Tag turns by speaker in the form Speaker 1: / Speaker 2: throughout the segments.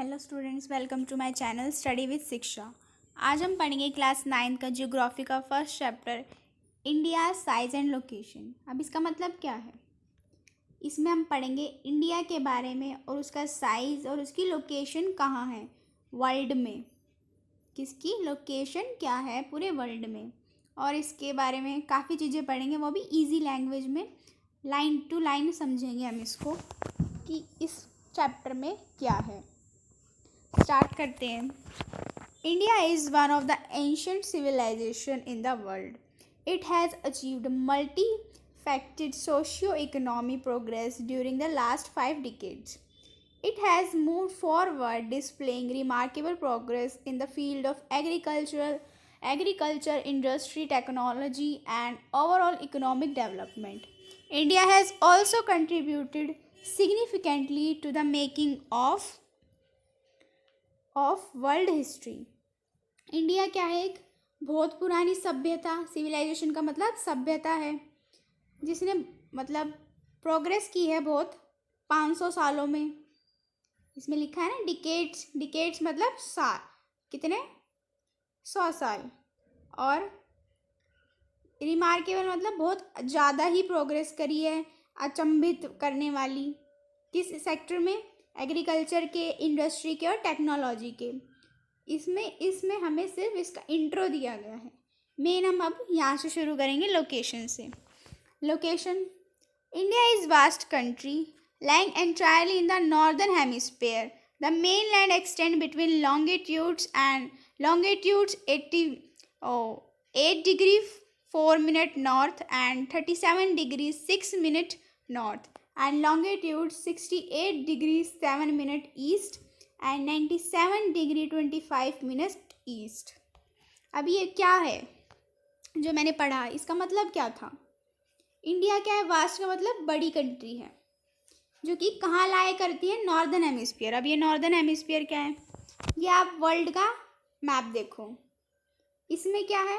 Speaker 1: Hello students, welcome to my channel study with Shiksha. आज हम पढ़ेंगे क्लास 9 का ज्योग्राफी का first chapter India size and location. अब इसका मतलब क्या है? इसमें हम पढ़ेंगे इंडिया के बारे में और उसका साइज़ और उसकी लोकेशन कहाँ है वर्ल्ड में, किसकी लोकेशन क्या है पूरे वर्ल्ड में। और इसके बारे में काफ़ी चीज़ें पढ़ेंगे, वो भी ईजी लैंग्वेज में, लाइन टू लाइन समझेंगे हम इसको कि इस चैप्टर में क्या है। स्टार्ट करते हैं। India is one of the ancient civilization in the world. It has achieved multi-faceted socio-economic progress during the last 5 decades. It has moved forward, displaying remarkable progress in the field of agriculture, industry, technology, and overall economic development. India has also contributed significantly to the making of world history. India क्या है? एक बहुत पुरानी सभ्यता, civilisation का मतलब सभ्यता है, जिसने मतलब प्रोग्रेस की है बहुत 500 सालों में. इसमें लिखा है ना डिकेड्स, डिकेड्स मतलब साल, कितने? 100 साल. और रिमार्केबल मतलब बहुत ज़्यादा ही प्रोग्रेस करी है, अचंभित करने वाली. किस सेक्टर में? एग्रीकल्चर के, इंडस्ट्री के और टेक्नोलॉजी के. इसमें हमें सिर्फ इसका इंट्रो दिया गया है. मेन हम अब यहाँ से शुरू करेंगे लोकेशन से. Location. India is vast country lying entirely in the northern hemisphere. The mainland extends between longitudes 8 degrees 4 minutes north and 37 degrees 6 minutes north, and longitude 68 degrees 7 minutes east and 97 degree 25 minutes east. अब ये क्या है जो मैंने पढ़ा, इसका मतलब क्या था? इंडिया क्या है? वास्ट का मतलब बड़ी कंट्री है, जो कि कहाँ लाया करती है? Northern hemisphere. अब ये नॉर्दर्न हेमिस्फीयर क्या है? ये आप वर्ल्ड का मैप देखो, इसमें क्या है?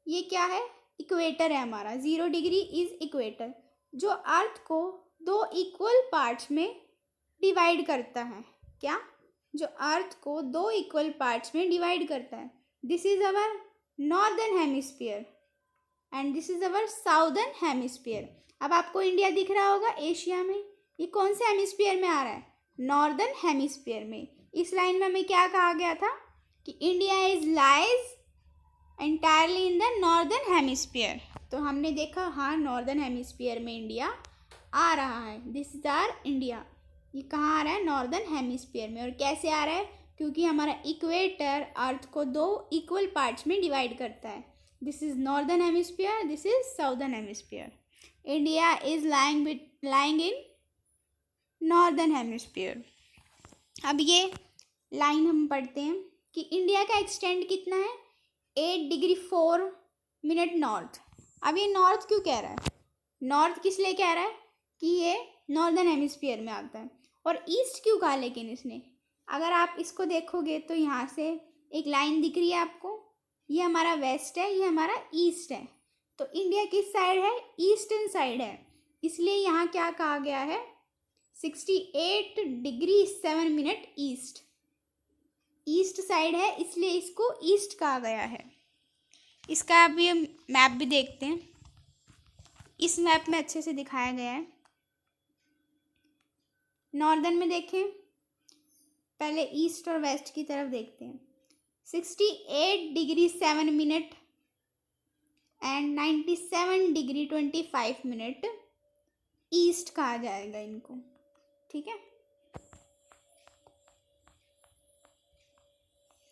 Speaker 1: ये क्या है? इक्वेटर है हमारा. 0 डिग्री इज इक्वेटर, जो अर्थ को 2 इक्वल पार्ट्स में डिवाइड करता है. क्या? जो अर्थ को 2 इक्वल पार्ट्स में डिवाइड करता है. This is our northern hemisphere and this is our southern hemisphere. अब आपको इंडिया दिख रहा होगा एशिया में. ये कौन से हेमिस्फीयर में आ रहा है? नॉर्दर्न हेमिस्फीयर में. इस लाइन में हमें क्या कहा गया था कि India is lies entirely in the northern hemisphere. तो हमने देखा, हाँ, नॉर्दर्न हेमिस्फीयर में इंडिया आ रहा है. This is our India. ये कहाँ आ रहा है? नॉर्दर्न हेमिस्फीयर में. और कैसे आ रहा है? क्योंकि हमारा इक्वेटर अर्थ को 2 इक्वल पार्ट्स में डिवाइड करता है. This is northern hemisphere, this is southern hemisphere. India is lying in northern hemisphere. अब ये लाइन हम पढ़ते हैं कि इंडिया का एक्सटेंड कितना है? 8 डिग्री 4 मिनट नॉर्थ. अब ये नॉर्थ क्यों कह रहा है? नॉर्थ किस लिए कह रहा है? कि ये नॉर्दर्न हेमिस्फीयर में आता है. और ईस्ट क्यों कहा लेकिन इसने? अगर आप इसको देखोगे तो यहाँ से एक लाइन दिख रही है आपको, ये हमारा वेस्ट है, ये हमारा ईस्ट है. तो इंडिया किस साइड है? ईस्टर्न साइड है. इसलिए यहाँ क्या कहा गया है? 68 degree 7 minute east. East side है, इसलिए इसको ईस्ट कहा गया है. इसका अब ये मैप भी देखते हैं. इस मैप में अच्छे से दिखाया गया है. नॉर्दर्न में देखें, पहले ईस्ट और वेस्ट की तरफ देखते हैं. 68 degree 7 minute and 97 degree 25 minute east कहा जाएगा इनको. ठीक है,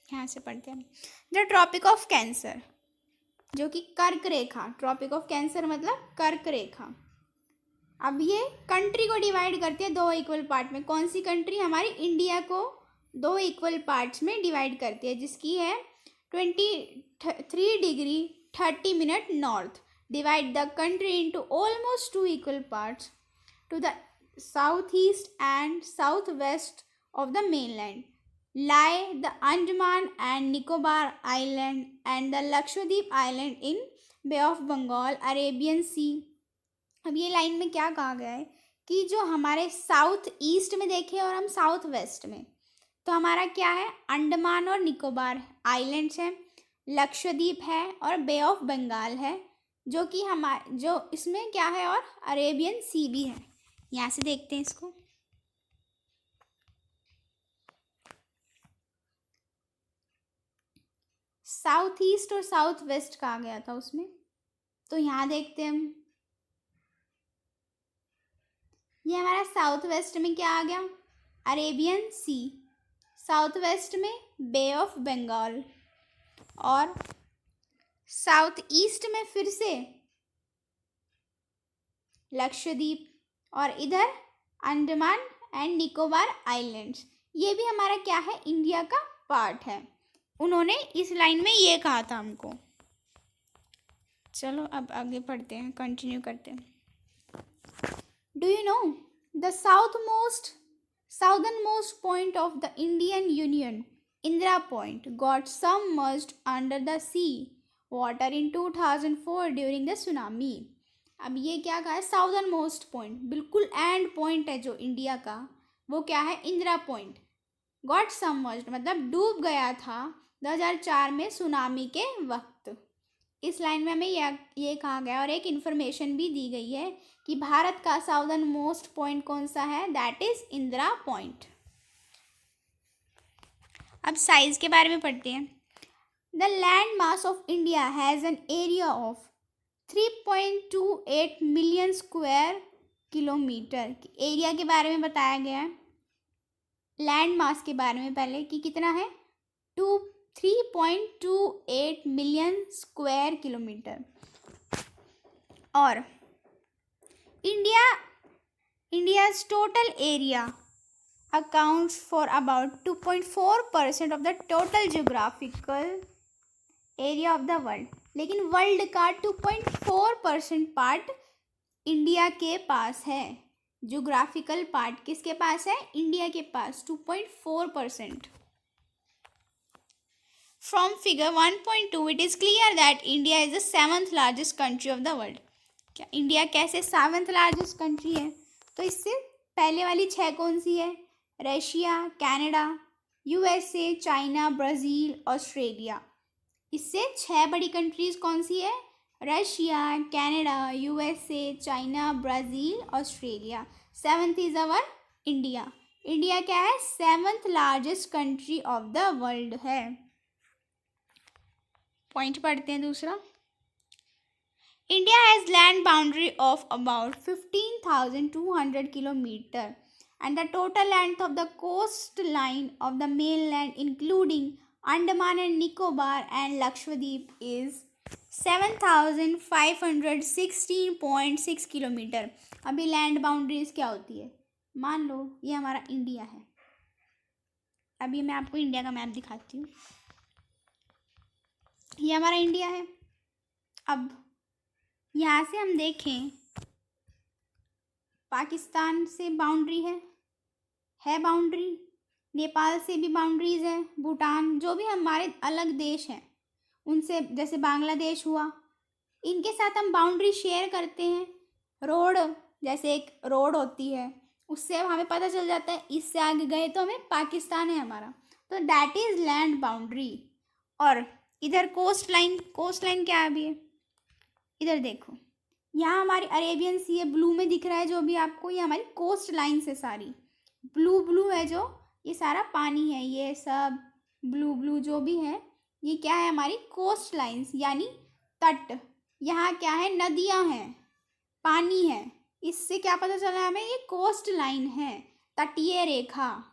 Speaker 1: यहाँ से पढ़ते हैं. द ट्रॉपिक ऑफ कैंसर, जो कि कर्क रेखा. ट्रॉपिक ऑफ कैंसर मतलब कर्क रेखा. अब ये कंट्री को डिवाइड करती है 2 इक्वल पार्ट में. कौन सी कंट्री? हमारी इंडिया को 2 इक्वल पार्ट्स में डिवाइड करती है, जिसकी है 23 degree 30 minute north. Divide the country into almost 2 equal parts. To the south east and south west of the mainland lie the Andaman and Nicobar Island and the Lakshadweep Island in Bay of Bengal, Arabian Sea. अब ये line में क्या कहा गया है कि जो हमारे साउथ ईस्ट में देखें और हम साउथ वेस्ट में, तो हमारा क्या है, अंडमान और निकोबार आइलैंड्स हैं, लक्षद्वीप है और बे ऑफ बंगाल है, जो कि जो इसमें क्या है, और अरेबियन सी भी है। यहाँ से देखते हैं इसको। साउथ ईस्ट और साउथ वेस्ट कहा गया था उसमें, तो यहाँ देखते हैं हम। ये हमारा साउथ वेस्ट में क्या आ गया, अरेबियन सी, साउथ वेस्ट में बे ऑफ बंगाल, और साउथ ईस्ट में फिर से लक्षद्वीप, और इधर अंडमान एंड निकोबार आइलैंड्स। ये भी हमारा क्या है, इंडिया का पार्ट है। उन्होंने इस लाइन में ये कहा था हमको। चलो अब आगे पढ़ते हैं, कंटिन्यू करते हैं। Do you know the southernmost point of the Indian Union, Indira Point, got submerged under the sea water in 2004 during the tsunami. अब ये क्या कहा है, साउदर्न मोस्ट पॉइंट, बिल्कुल एंड पॉइंट है जो इंडिया का, वो क्या है, इंदिरा पॉइंट। गॉट सबमर्ज्ड मतलब डूब गया था 2004 में सुनामी के वक्त। इस लाइन में हमें ये कहा गया, और एक इन्फॉर्मेशन भी दी गई है कि भारत का साउदर्न मोस्ट पॉइंट कौन सा है, दैट इज इंदिरा पॉइंट। अब साइज के बारे में पढ़ते हैं। The land mass of India has an area of 3.28 million square kilometre. Area के बारे में बताया गया है, लैंड मास के बारे में पहले कि कितना है, 3.28 मिलियन स्क्वायर किलोमीटर। और India's total area accounts for about 2.4% of the total geographical area of the world। लेकिन वर्ल्ड का 2.4% पार्ट इंडिया के पास है। ज्योग्राफिकल पार्ट किसके पास है, इंडिया के पास 2.4%। From figure 1.2 it is clear that India is the 7th largest country of the world। क्या India कैसे 7th largest country है, तो इससे पहले वाली 6 कौन सी है, Russia, Canada, USA, China, Brazil, Australia. इससे 6 बड़ी कंट्रीज कौन सी है, Russia, Canada, USA, China, Brazil, Australia. 7th is our India. India क्या है, 7th largest country of the world है। पॉइंट पढ़ते हैं दूसरा। India has land boundary of about 15,200 kilometer and the total length of the coastline of the mainland including Andaman and Nicobar and Lakshadweep is 7,516.6 kilometre. अभी land boundaries क्या होती है, मान लो ये हमारा इंडिया है। अभी मैं आपको इंडिया का मैप दिखाती हूँ, ये हमारा इंडिया है। अब यहाँ से हम देखें, पाकिस्तान से बाउंड्री है बाउंड्री, नेपाल से भी बाउंड्रीज है, भूटान, जो भी हमारे अलग देश हैं उनसे, जैसे बांग्लादेश हुआ, इनके साथ हम बाउंड्री शेयर करते हैं। रोड, जैसे एक रोड होती है, उससे हमें पता चल जाता है इससे आगे गए तो हमें पाकिस्तान है हमारा, तो दैट इज़ लैंड बाउंड्री। और इधर कोस्ट लाइन क्या है अभी, इधर देखो, यहाँ हमारी अरेबियन सी है, ब्लू में दिख रहा है जो भी आपको, ये हमारी कोस्ट लाइन्स है सारी, ब्लू है जो, ये सारा पानी है, ये सब ब्लू जो भी है, ये क्या है, हमारी कोस्ट लाइन्स यानी तट। यहाँ क्या है, नदियाँ हैं, पानी है, इससे क्या पता चला हमें, ये कोस्ट लाइन है, तटीय रेखा।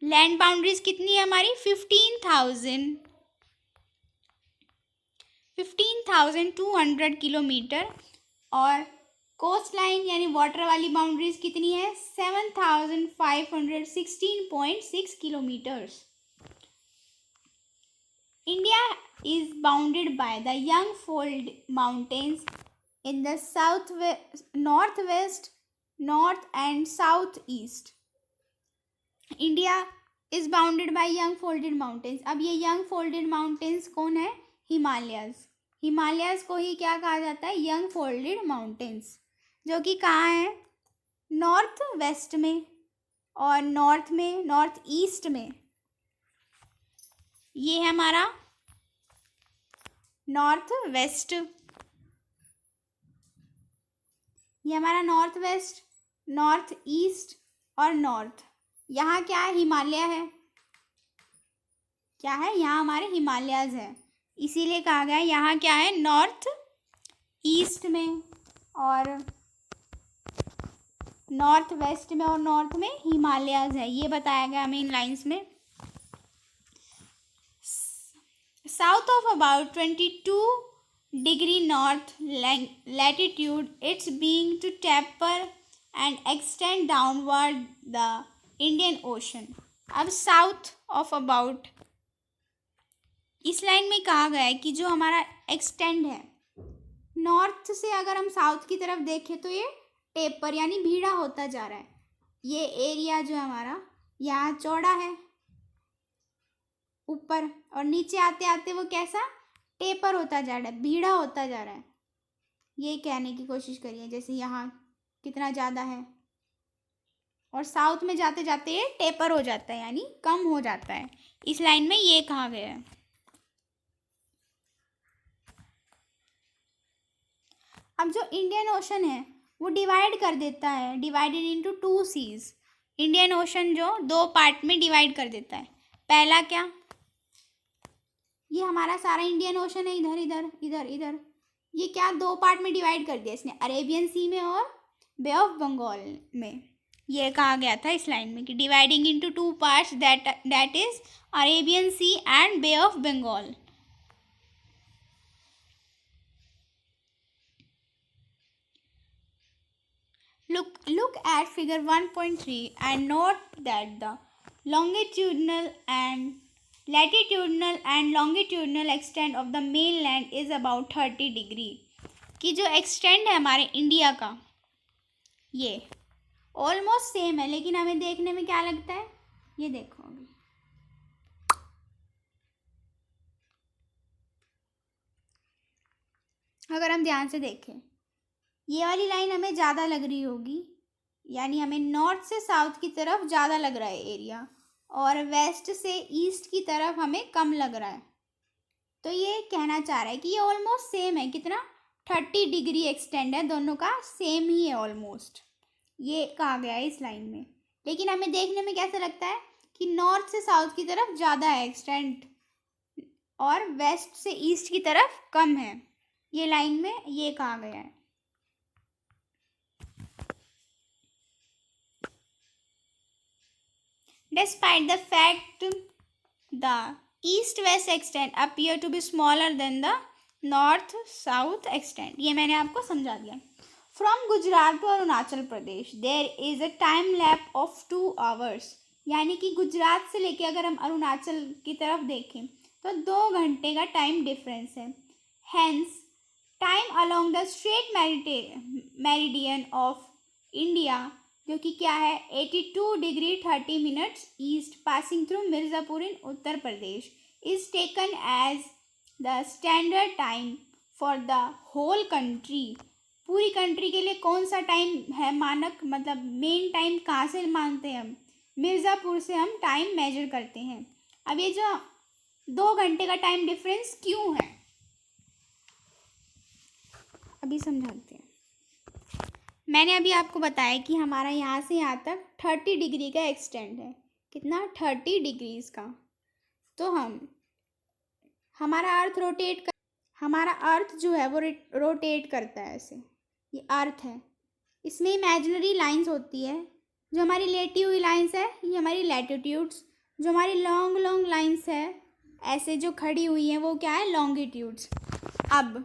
Speaker 1: लैंड बाउंड्रीज कितनी है हमारी, 15,200 किलोमीटर, और कोस्ट लाइन यानी वाटर वाली बाउंड्रीज कितनी है, 7,516.6 kilometres. India is bounded by the Youngfold Mountains in the northwest, north and southeast. India is bounded by Youngfolded Mountains। अब ये Youngfolded Mountains कौन है, हिमालयाज को ही क्या कहा जाता है, Youngfolded Mountains, जो कि कहाँ है, नॉर्थ वेस्ट में, और नॉर्थ में, नॉर्थ ईस्ट में ये है हमारा नॉर्थ वेस्ट, ये हमारा नॉर्थ वेस्ट, नॉर्थ ईस्ट और नॉर्थ। यहाँ क्या है? हिमालय है। क्या है? यहाँ हमारे हिमालयाज है, इसीलिए कहा गया है यहाँ क्या है? नॉर्थ ईस्ट में और नॉर्थ वेस्ट में और नॉर्थ में हिमालयाज है, ये बताया गया हमें इन लाइंस में। South of about 22 degree north latitude its being to taper and extend downward the Indian ocean. अब साउथ ऑफ अबाउट, इस लाइन में कहा गया है कि जो हमारा एक्सटेंड है नॉर्थ से, अगर हम साउथ की तरफ देखें तो ये टेपर यानी भीड़ा होता जा रहा है। ये एरिया जो हमारा यहाँ चौड़ा है ऊपर, और नीचे आते आते वो कैसा टेपर होता जा रहा है, भीड़ा होता जा रहा है। ये कहने की कोशिश करिए, जैसे यहाँ कितना ज़्यादा है और साउथ में जाते जाते ये टेपर हो जाता है यानी कम हो जाता है। इस लाइन में ये कहा गया है। अब जो इंडियन ओशन है वो डिवाइड कर देता है, divided into 2 seas. Indian ocean जो 2 पार्ट में डिवाइड कर देता है। पहला क्या? ये हमारा सारा इंडियन ओशन है, इधर इधर इधर इधर, ये क्या 2 पार्ट में डिवाइड कर दिया इसने, अरेबियन सी में और बे ऑफ बंगाल में। ये कहा गया था इस लाइन में कि dividing into 2 parts, that is Arabian sea and bay of Bengal. Look at figure 1.3 and note that the longitudinal and longitudinal extent of the mainland is about 30 degree. कि जो एक्सटेंड है हमारे इंडिया का ये ऑलमोस्ट सेम है, लेकिन हमें देखने में क्या लगता है? ये देखो अभी, अगर हम ध्यान से देखें ये वाली लाइन हमें ज़्यादा लग रही होगी, यानी हमें नॉर्थ से साउथ की तरफ ज़्यादा लग रहा है एरिया, और वेस्ट से ईस्ट की तरफ हमें कम लग रहा है। तो ये कहना चाह रहा है कि ये ऑलमोस्ट सेम है। कितना? 30 डिग्री एक्सटेंड है, दोनों का सेम ही है ऑलमोस्ट, ये कहा गया है इस लाइन में। लेकिन हमें देखने में कैसा लगता है कि नॉर्थ से साउथ की तरफ ज़्यादा है एक्सटेंड और वेस्ट से ईस्ट की तरफ कम है, ये लाइन में ये कहा गया है। Despite the fact the east-west extent appear to be smaller than the north-south extent, ये मैंने आपको समझा दिया। From Gujarat to Arunachal Pradesh there is a time lapse of 2 hours, यानी कि गुजरात से लेके अगर हम अरुणाचल की तरफ देखें तो 2 घंटे का टाइम डिफरेंस है। Hence time along the straight meridian of India, जो कि क्या है 82 degree 30 minutes east passing through Mirzapur in Uttar Pradesh, is taken as the standard time for the whole country. पूरी कंट्री के लिए कौन सा टाइम है मानक, मतलब मेन टाइम कहाँ से मानते हैं हम? मिर्ज़ापुर से हम टाइम मेजर करते हैं। अब ये जो 2 घंटे का टाइम डिफरेंस क्यों है अभी समझाते हैं। मैंने अभी आपको बताया कि हमारा यहाँ से यहाँ तक 30 डिग्री का एक्सटेंड है। कितना? 30 डिग्रीज का। तो हमारा अर्थ जो है वो रोटेट करता है ऐसे, ये अर्थ है, इसमें इमेजिनरी लाइंस होती है। जो हमारी लेटी हुई लाइंस है ये हमारी लैटिट्यूड्स, जो हमारी लॉन्ग लॉन्ग लाइंस है ऐसे जो खड़ी हुई हैं वो क्या है? लॉन्गिट्यूड्स। अब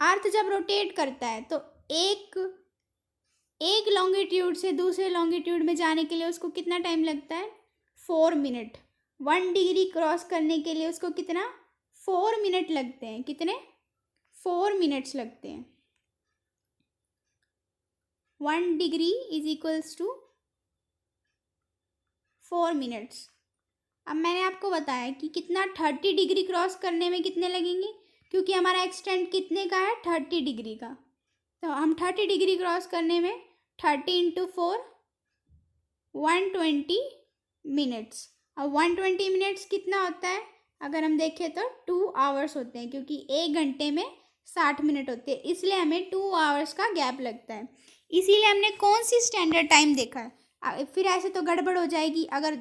Speaker 1: अर्थ जब रोटेट करता है तो एक लॉन्गिट्यूड से दूसरे लॉन्गिट्यूड में जाने के लिए उसको कितना टाइम लगता है? 4 मिनट। 1 डिग्री क्रॉस करने के लिए उसको कितना? 4 मिनट लगते हैं। कितने? 4 मिनट्स लगते हैं। 1 degree is equals to 4 minutes. अब मैंने आपको बताया कि कितना 30 डिग्री क्रॉस करने में कितने लगेंगे, क्योंकि हमारा एक्सटेंड कितने का है? 30 डिग्री का। तो हम 30 डिग्री क्रॉस करने में 30 × 4 120 मिनट्स। अब 120 मिनट्स कितना होता है, अगर हम देखें तो 2 आवर्स होते हैं, क्योंकि 1 घंटे में 60 मिनट होते हैं, इसलिए हमें 2 आवर्स का गैप लगता है। इसीलिए हमने कौन सी स्टैंडर्ड टाइम देखा है। फिर ऐसे तो गड़बड़ हो जाएगी, अगर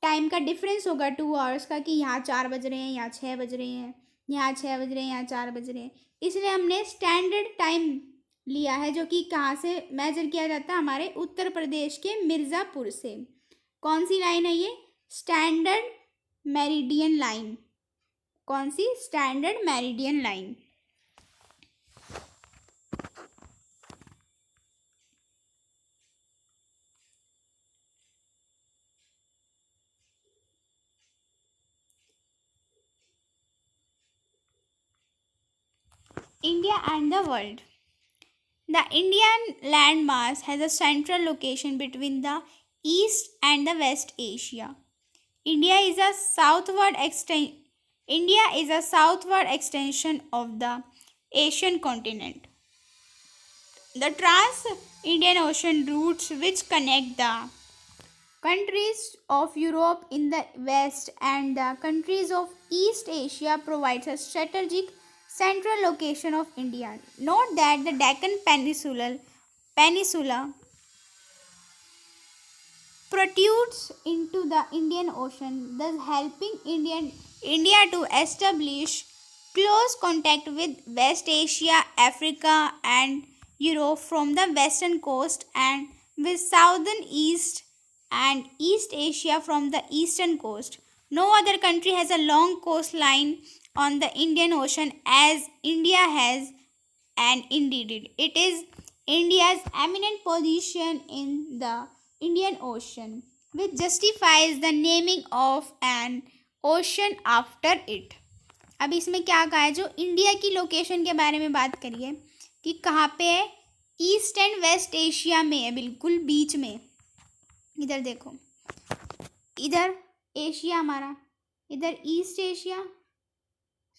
Speaker 1: टाइम का डिफरेंस होगा 2 आवर्स का, कि यहाँ 4 बज रहे हैं, यहाँ 6 बज रहे हैं, यहाँ 6 बज रहे हैं, यहाँ 4 बज रहे हैं, इसलिए हमने स्टैंडर्ड टाइम लिया है, जो कि कहाँ से मेजर किया जाता है, हमारे उत्तर प्रदेश के मिर्ज़ापुर से। कौन सी लाइन है ये, स्टैंडर्ड मेरिडियन लाइन। कौन सी, standard meridian line. India and the world. The Indian landmass has a central location between the East and the West Asia. India is a southward extension of the Asian continent. The trans-Indian Ocean routes which connect the countries of Europe in the west and the countries of East Asia provides a strategic central location of India. Note that the Deccan Peninsula protrudes into the Indian Ocean, thus helping India to establish close contact with West Asia, Africa, and Europe from the western coast, and with southern East and East Asia from the eastern coast. No other country has a long coastline on the Indian Ocean as India has, and indeed it is India's eminent position in the Indian Ocean which justifies the naming of an ocean after it. अब इसमें क्या कहा है, जो India की location के बारे में बात करिए कि कहाँ पे है, ईस्ट एंड वेस्ट एशिया में है, बिल्कुल बीच में। इधर देखो, इधर एशिया हमारा, इधर ईस्ट एशिया,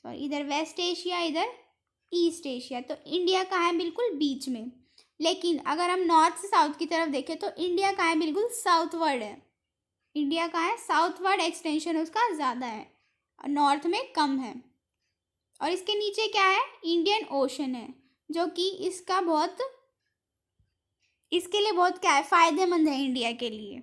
Speaker 1: सॉरी इधर वेस्ट एशिया, इधर ईस्ट एशिया, तो इंडिया कहाँ है, बिल्कुल बीच में। लेकिन अगर हम नॉर्थ से साउथ की तरफ देखें तो इंडिया कहाँ है, बिल्कुल साउथवर्ड है। इंडिया कहाँ है, साउथवर्ड एक्सटेंशन उसका ज़्यादा है, नॉर्थ में कम है। और इसके नीचे क्या है, इंडियन ओशन है, जो कि इसके लिए बहुत क्या है, फ़ायदेमंद है इंडिया के लिए।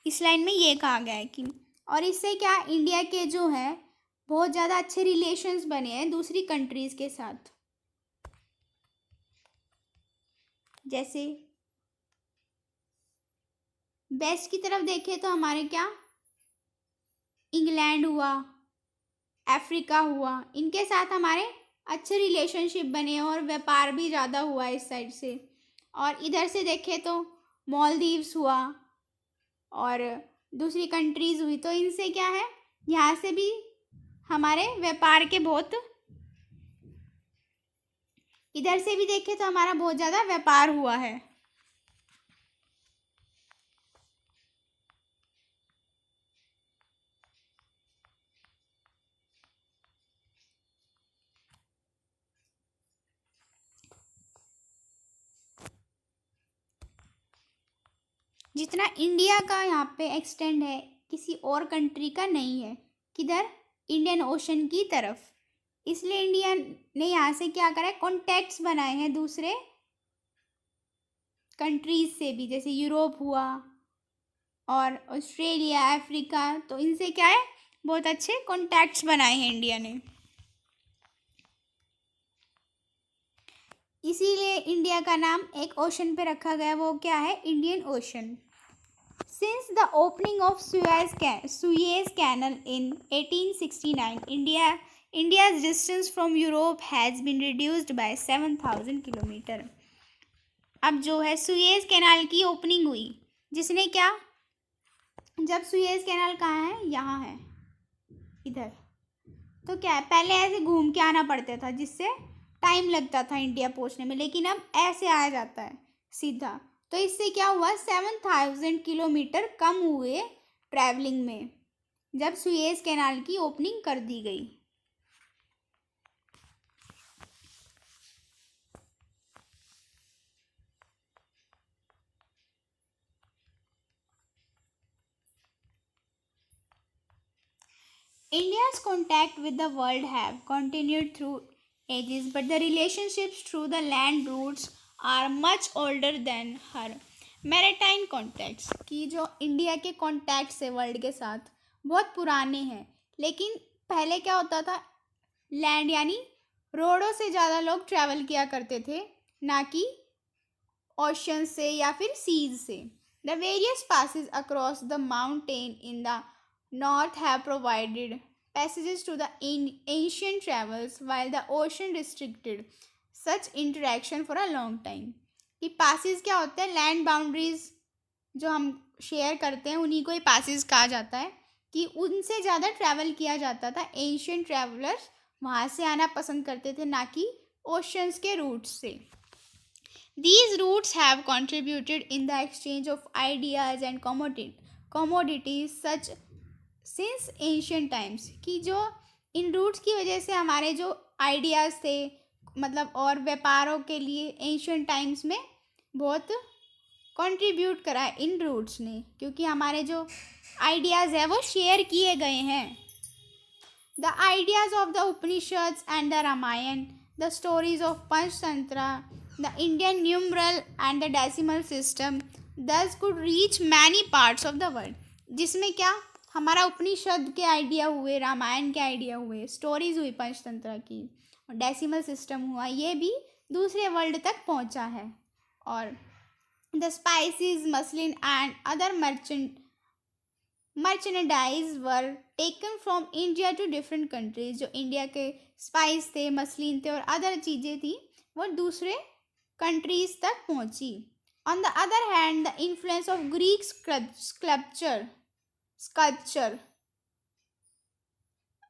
Speaker 1: इस लाइन में ये कहा गया है कि, और इससे क्या, इंडिया के जो है बहुत ज़्यादा अच्छे रिलेशंस बने हैं दूसरी कंट्रीज़ के साथ। जैसे वेस्ट की तरफ देखें तो हमारे क्या, इंग्लैंड हुआ, अफ्रीका हुआ, इनके साथ हमारे अच्छे रिलेशनशिप बने और व्यापार भी ज़्यादा हुआ इस साइड से। और इधर से देखें तो मालदीव्स हुआ और दूसरी कंट्रीज़ हुई, तो इनसे क्या है, यहाँ से भी हमारे व्यापार के बहुत, इधर से भी देखें तो हमारा बहुत ज़्यादा व्यापार हुआ है। जितना इंडिया का यहाँ पे एक्सटेंड है, किसी और कंट्री का नहीं है, किधर, इंडियन ओशन की तरफ। इसलिए इंडिया ने यहाँ से क्या करा है, कॉन्टैक्ट्स बनाए हैं दूसरे कंट्रीज से भी, जैसे यूरोप हुआ और ऑस्ट्रेलिया, अफ्रीका, तो इनसे क्या है, बहुत अच्छे कॉन्टैक्ट्स बनाए हैं इंडिया ने। इसीलिए इंडिया का नाम एक ओशन पे रखा गया, वो क्या है, Indian ocean. Since the opening of Suez Canal in 1869, India's distance from Europe has been reduced by 7,000 kilometre. अब जो है सुएज कैनाल की ओपनिंग हुई, जिसने क्या, जब सुएज कैनाल कहाँ है, यहाँ है, इधर, तो क्या है, पहले ऐसे घूम के आना पड़ता था जिससे टाइम लगता था इंडिया पहुँचने में, लेकिन अब ऐसे आया जाता है सीधा। तो इससे क्या हुआ, 7,000 किलोमीटर कम हुए ट्रैवलिंग में, जब सुएज कैनाल की ओपनिंग कर दी गई। India's contact with the world have continued through ages, but the relationships through the land routes are much older than her maritime contacts. कि जो इंडिया के कॉन्टैक्ट्स है वर्ल्ड के साथ बहुत पुराने हैं, लेकिन पहले क्या होता था, लैंड यानी रोडों से ज़्यादा लोग ट्रैवल किया करते थे, ना कि ओशन से या फिर सीज से. The various passes across the mountain in the north have provided passages to the ancient travels while the ocean restricted such interaction for a long time. कि passes क्या होते हैं, लैंड बाउंड्रीज जो हम शेयर करते हैं उन्हीं को ही passes कहा जाता है, कि उनसे ज़्यादा ट्रैवल किया जाता था. एंशियंट ट्रैवलर्स वहाँ से आना पसंद करते थे, ना कि ओशंस के रूट्स से. These routes have contributed in the exchange of ideas and commodities such since ancient times. कि जो इन रूट्स की वजह से हमारे जो आइडियाज़ थे, मतलब और व्यापारों के लिए एंशियंट टाइम्स में बहुत कंट्रीब्यूट करा है इन रूट्स ने, क्योंकि हमारे जो आइडियाज़ है वो शेयर किए गए हैं. The ideas of the Upanishads and the Ramayana, the stories of Panchtantra, the Indian numeral and the decimal system thus could reach many parts of the world. जिसमें क्या हमारा उपनिषद के आइडिया हुए, रामायण के आइडिया हुए, स्टोरीज हुई पंचतंत्र की, और डेसिमल सिस्टम हुआ, ये भी दूसरे वर्ल्ड तक पहुंचा है. और the spices, muslin and other merchandise were taken from India to different countries. जो इंडिया के स्पाइस थे, मसलिन थे और अदर चीज़ें थी, वो दूसरे कंट्रीज तक पहुंची. On the other hand the influence of Greek sculpture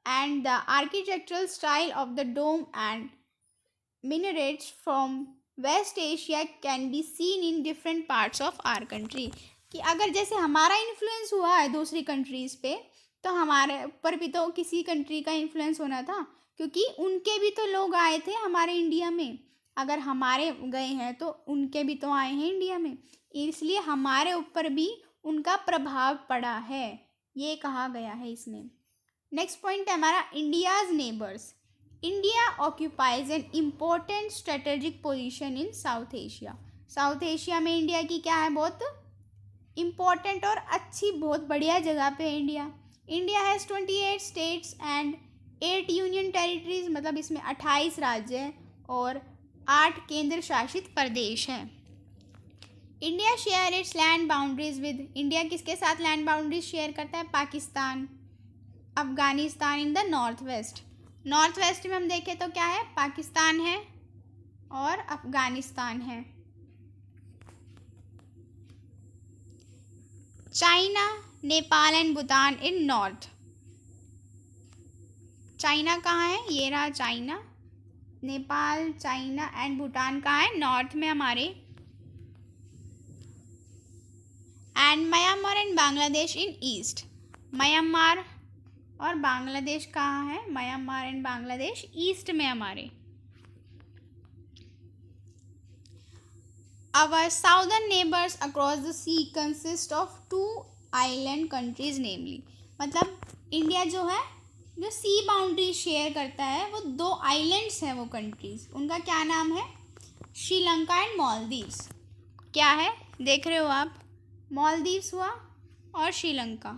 Speaker 1: and the architectural style of the dome and minarets from West Asia can be seen in different parts of our country. कि अगर जैसे हमारा influence हुआ है दूसरी countries पे, तो हमारे ऊपर भी तो किसी कंट्री का इन्फ्लुएंस होना था, क्योंकि उनके भी तो लोग आए थे हमारे इंडिया में. अगर हमारे गए हैं तो उनके भी तो आए हैं इंडिया में, इसलिए हमारे ऊपर भी उनका प्रभाव पड़ा है, ये कहा गया है इसमें. नेक्स्ट पॉइंट है हमारा India's neighbours. India occupies an important strategic position in south Asia. South Asia में इंडिया की क्या है, बहुत इम्पॉर्टेंट और अच्छी, बहुत बढ़िया जगह पे है India. India has 28 states and 8 union territories, मतलब इसमें 28 राज्य हैं और 8 केंद्र शासित प्रदेश हैं. India share its land boundaries with, India किसके साथ लैंड बाउंड्रीज शेयर करता है, Pakistan, Afghanistan in the north west. North west में हम देखें तो क्या है, पाकिस्तान है और अफगानिस्तान है. China, Nepal and Bhutan in north. China कहाँ है, ये रहा China. Nepal, China and Bhutan कहाँ है, नॉर्थ में हमारे. And Myanmar and Bangladesh in east. Myanmar और बांग्लादेश कहाँ है, म्यांमार एंड बांग्लादेश ईस्ट में हमारे. Our southern neighbors across the sea consist of 2 island countries namely. मतलब इंडिया जो है, जो सी बाउंड्री शेयर करता है, वो 2 आइलैंड्स हैं वो कंट्रीज. उनका क्या नाम है, श्रीलंका एंड मालदीव्स. क्या है, देख रहे हो आप, मालदीव्स हुआ और श्रीलंका.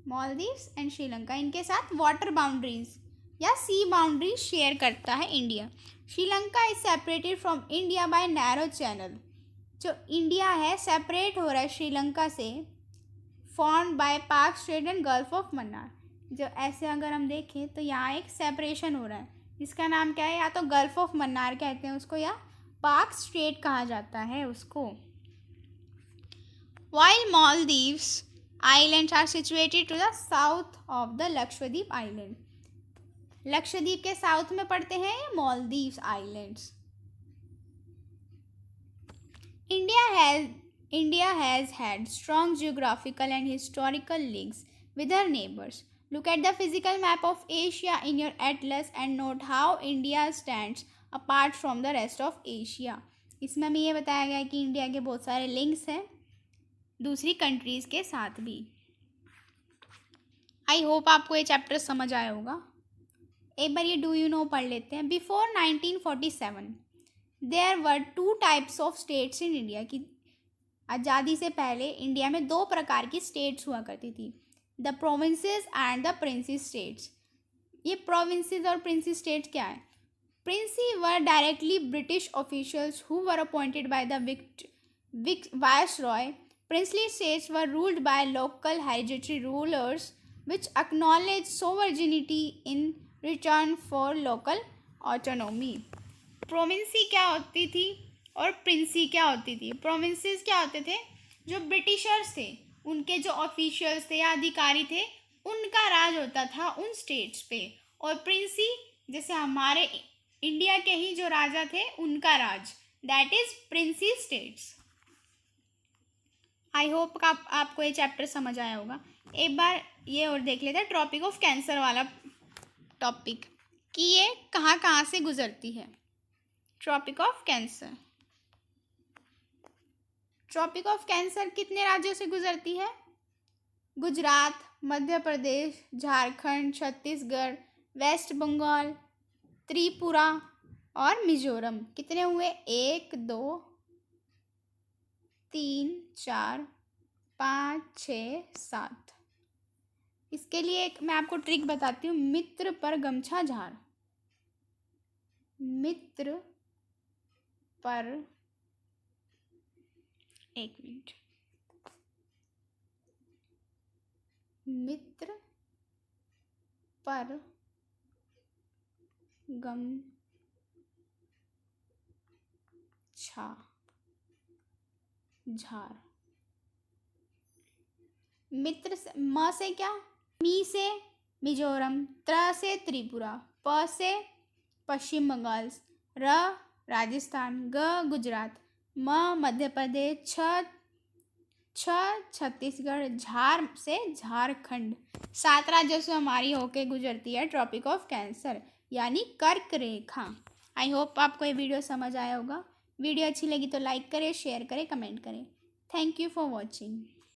Speaker 1: मालदीव्स एंड श्रीलंका, इनके साथ वाटर बाउंड्रीज या सी बाउंड्री शेयर करता है India. Sri Lanka is separated from India by narrow channel. जो इंडिया है सेपरेट हो रहा है श्रीलंका से, फॉर्म्ड बाय पाक straight and gulf of Mannar. जो ऐसे अगर हम देखें तो यहाँ एक सेपरेशन हो रहा है, जिसका नाम क्या है, या तो गल्फ ऑफ मन्नार कहते हैं उसको, या पाक स्ट्रेट कहा जाता है उसको. While Maldives islands are situated to the south of the Lakshadweep island. Lakshadweep के साउथ में पड़ते हैं ये Maldives islands. India has had strong geographical and historical links with her neighbors. Look at the physical map of Asia in your atlas and note how India stands apart from the rest of Asia. इसमें हमें ये बताया गया है कि India के बहुत सारे लिंक्स हैं दूसरी कंट्रीज़ के साथ भी. आई होप आपको ये चैप्टर समझ आया होगा। एक बार ये डू यू नो पढ़ लेते हैं। Before 1947 there were 2 types of states in India. की आज़ादी से पहले इंडिया में 2 प्रकार की स्टेट्स हुआ करती थी, the provinces and the princely states. ये प्रोविंसेस और प्रिंसी स्टेट्स क्या है? Princely were directly British officials who were appointed by the viceroy. Princely states were ruled by local hereditary rulers which acknowledged sovereignty in return for local autonomy. प्रोविंसी क्या होती थी और प्रिंसी क्या होती थी? प्रोविंसेस क्या होते थे? जो ब्रिटिशर्स थे, उनके जो ऑफिशियल्स थे या अधिकारी थे, उनका राज होता था उन स्टेट्स पे। और प्रिंसी जैसे हमारे इंडिया के ही जो राजा थे उनका राज, that is princely states. I hope आपको ये चैप्टर समझ आया होगा। एक बार ये और देख लेते हैं ट्रॉपिक ऑफ कैंसर वाला टॉपिक, कि ये कहाँ कहाँ से गुजरती है। Tropic of cancer, tropic of cancer कितने राज्यों से गुजरती है? गुजरात, मध्य प्रदेश, झारखंड, छत्तीसगढ़, वेस्ट बंगाल, त्रिपुरा और मिजोरम। कितने हुए? 1 2 3 4 5 6 7। इसके लिए एक मैं आपको ट्रिक बताती हूँ। मित्र पर गमछा झार, मित्र पर, एक मिनट, मित्र पर गमछा झार। मित्र से म से क्या? मी से मिजोरम, त्र से त्रिपुरा, प से पश्चिम बंगाल, र राजस्थान, ग गुजरात, म मध्य प्रदेश, छ छत्तीसगढ़, झार से झारखंड। 7 राज्यों से हमारी होके गुजरती है ट्रॉपिक ऑफ कैंसर यानी कर्क रेखा। आई होप आपको ये वीडियो समझ आया होगा। वीडियो अच्छी लगी तो लाइक करें, शेयर करें, कमेंट करें। Thank you for watching.